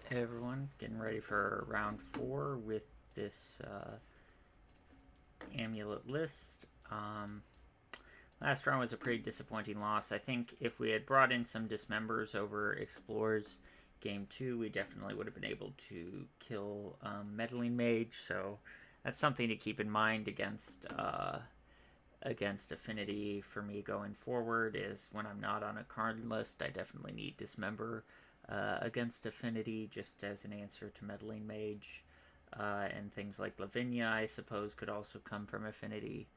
Hey everyone, getting ready for round 4 with this amulet list. Last round was a pretty disappointing loss. I think if we had brought in some dismembers over Explorers game 2, we definitely would have been able to kill Meddling Mage, so that's something to keep in mind against Affinity for me going forward. Is when I'm not on a card list, I definitely need Dismember against Affinity, just as an answer to Meddling Mage. And things like Lavinia, I suppose, could also come from Affinity.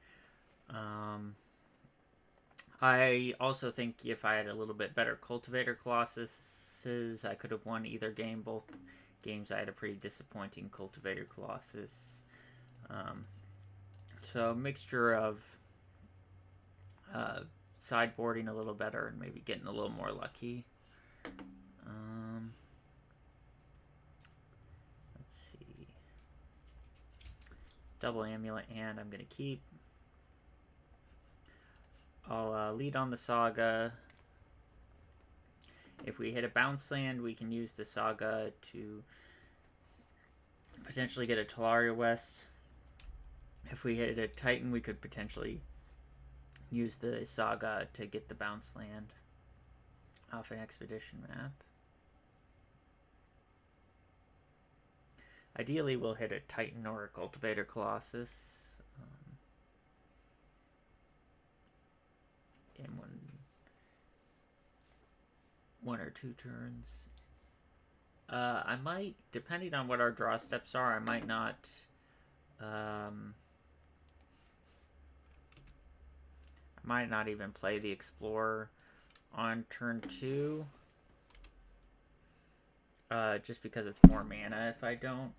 I also think if I had a little bit better Cultivator Colossuses, I could have won either game. Both games I had a pretty disappointing Cultivator Colossus. So, mixture of uh, sideboarding a little better and maybe getting a little more lucky. Let's see. Double Amulet hand I'm going to keep. I'll lead on the Saga. If we hit a bounce land, we can use the Saga to potentially get a Talaria West. If we hit a Titan, we could potentially use the Saga to get the bounce land off an Expedition map. Ideally, we'll hit a Titan or a Cultivator Colossus in one or two turns. I might, depending on what our draw steps are, I might not. I might not even play the Explorer on turn 2. Just because it's more mana if I don't.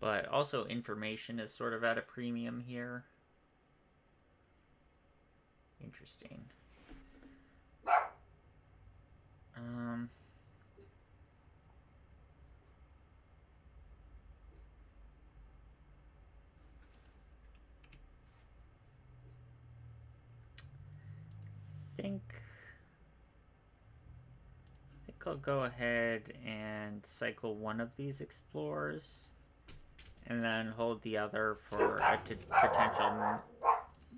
But also information is sort of at a premium here. Interesting. I think I'll go ahead and cycle one of these Explorers and then hold the other for a potential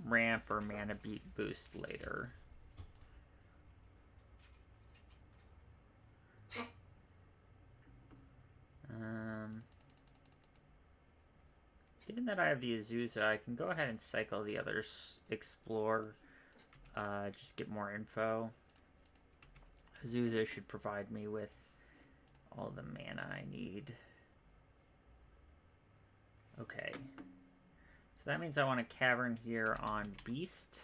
ramp or mana beat boost later. Given that I have the Azusa, I can go ahead and cycle the other Explore. Just get more info. Azusa should provide me with all the mana I need. Okay. So that means I want a Cavern here on Beast.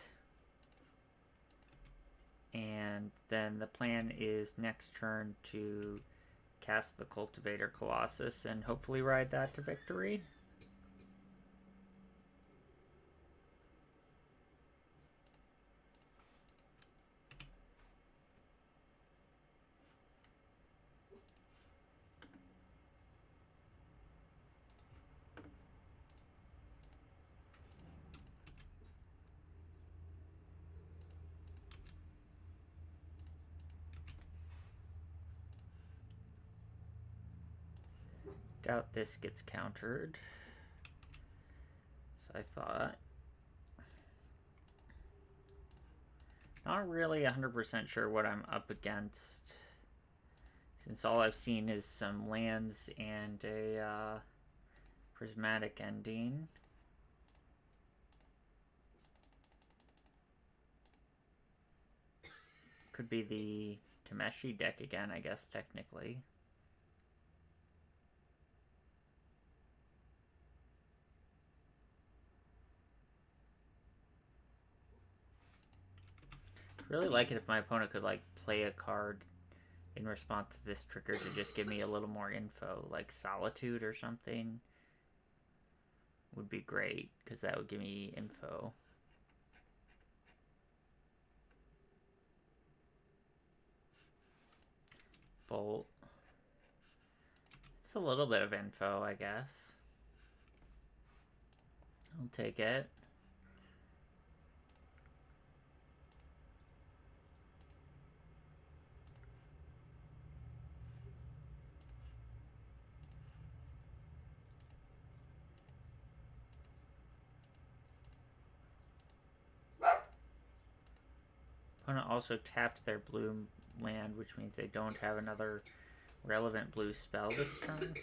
And then the plan is next turn to cast the Cultivator Colossus and hopefully ride that to victory. Doubt this gets countered. So I thought. Not really 100% sure what I'm up against, since all I've seen is some lands and a prismatic ending. Could be the Tameshi deck again, I guess, technically. Really like it if my opponent could like play a card in response to this trigger to just give me a little more info, like Solitude or something would be great, because that would give me info. Bolt. It's a little bit of info, I guess. I'll take it. opponent also tapped their blue land, which means they don't have another relevant blue spell this turn.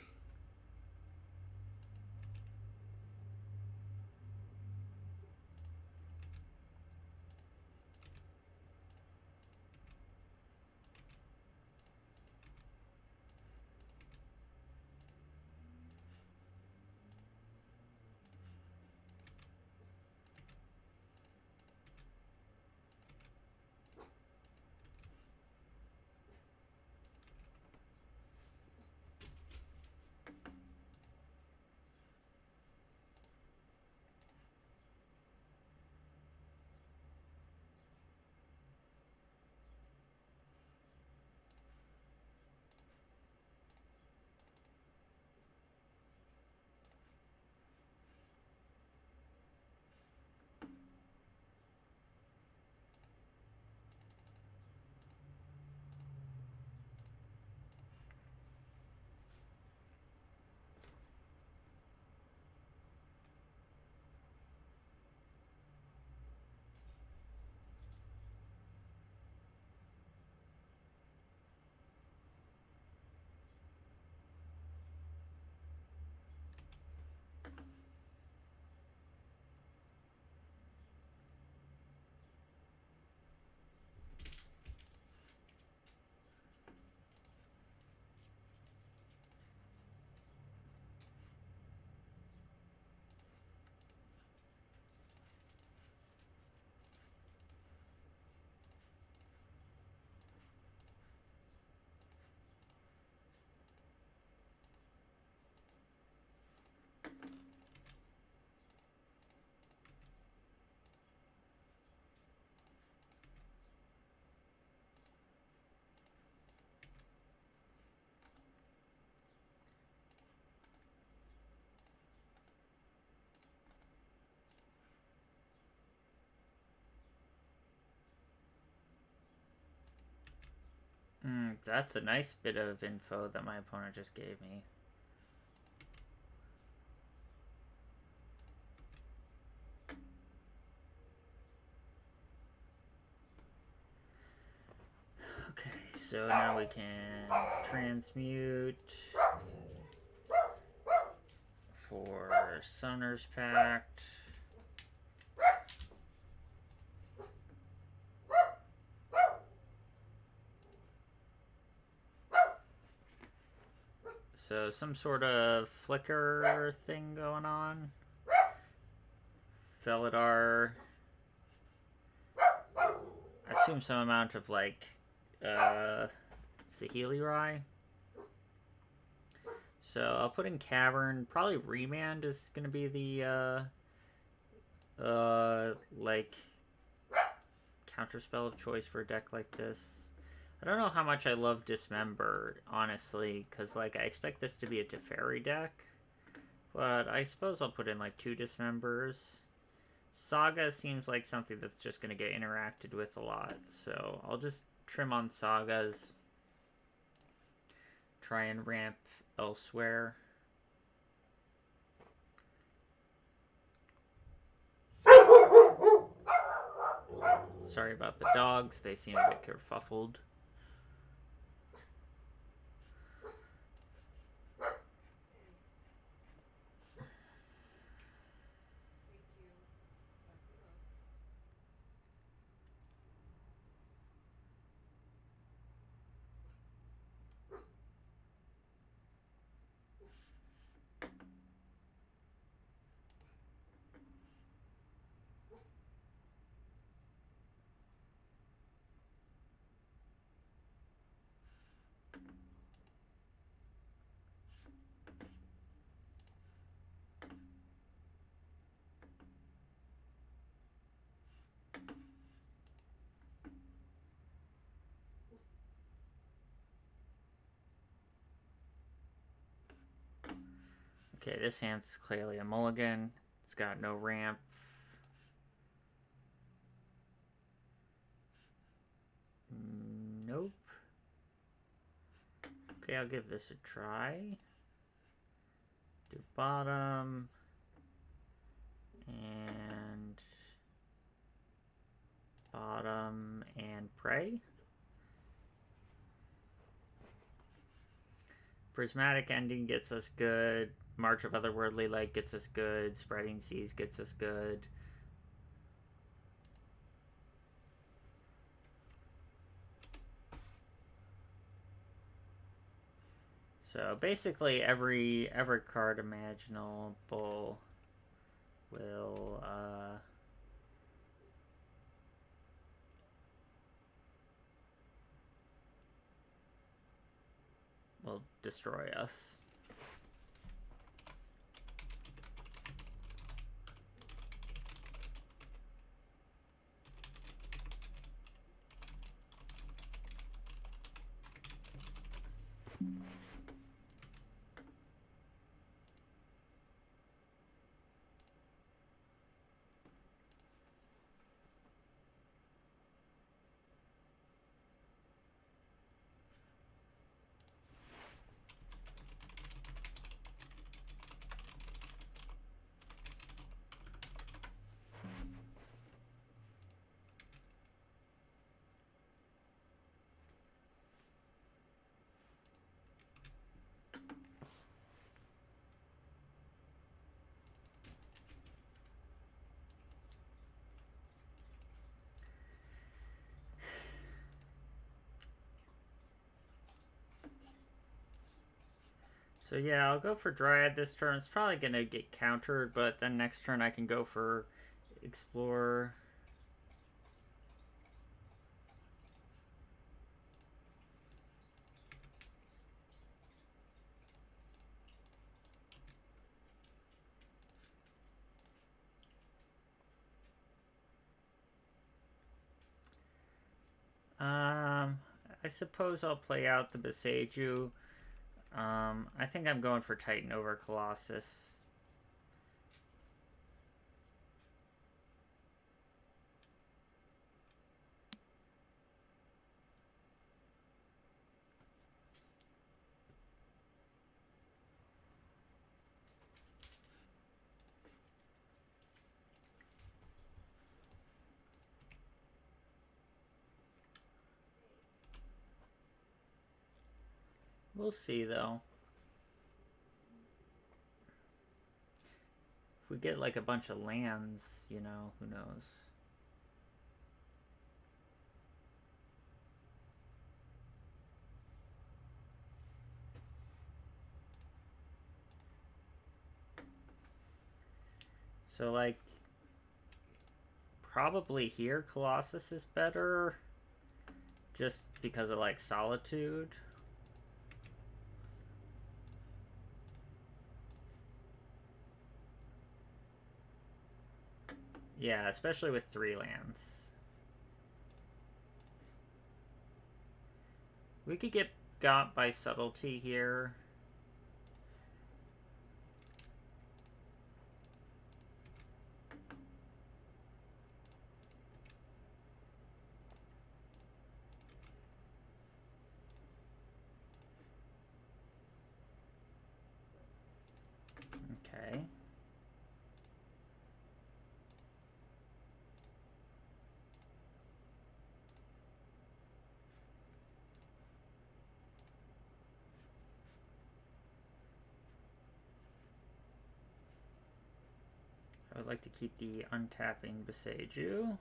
That's a nice bit of info that my opponent just gave me. Okay, so now we can transmute for Summoner's Pact. So some sort of flicker thing going on. Felidar. I assume some amount of like Saheeli Rai. So I'll put in Cavern. Probably Remand is gonna be the like counterspell of choice for a deck like this. I don't know how much I love Dismember, honestly, because like I expect this to be a Teferi deck, but I suppose I'll put in like 2 Dismembers. Saga seems like something that's just going to get interacted with a lot, so I'll just trim on Sagas, try and ramp elsewhere. Sorry about the dogs, they seem a bit kerfuffled. Okay, this hand's clearly a mulligan. It's got no ramp. Nope. Okay, I'll give this a try. Do bottom. And bottom and Prey. Prismatic Ending gets us good. March of Otherworldly Light gets us good. Spreading Seas gets us good. So basically every card imaginable will destroy us. So yeah, I'll go for Dryad this turn. It's probably going to get countered, but then next turn I can go for Explorer. I suppose I'll play out the Beseiju. I think I'm going for Titan over Colossus. We'll see, though. If we get, like, a bunch of lands, you know, who knows? So, like, probably here Colossus is better. Just because of, like, Solitude. Yeah, especially with 3 lands. We could get got by Subtlety here. Okay. I would like to keep the untapping Beseiju.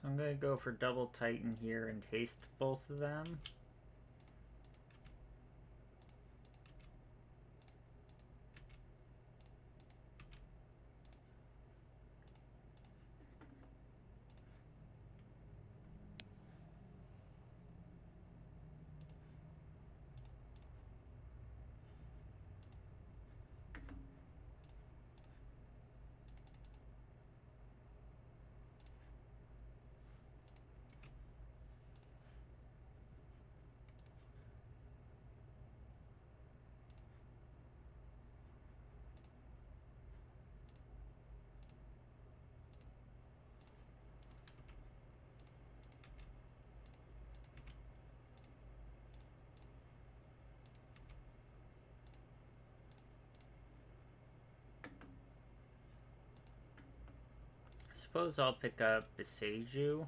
I'm going to go for double Titan here and haste both of them. Suppose I'll pick up Beseiju.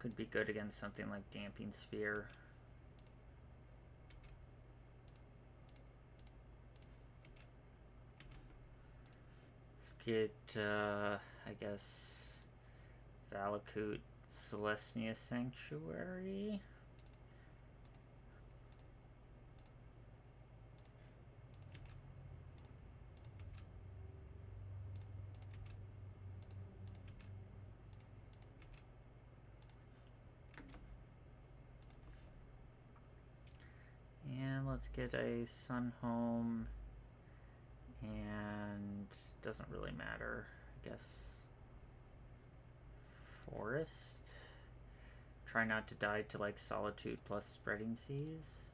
Could be good against something like Damping Sphere. Let's get, I guess, Valakut Celestia Sanctuary. And let's get a Sun Home, and doesn't really matter, I guess. Forest. Try not to die to like Solitude plus Spreading Seas.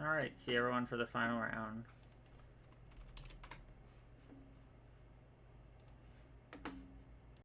Alright, see everyone for the final round.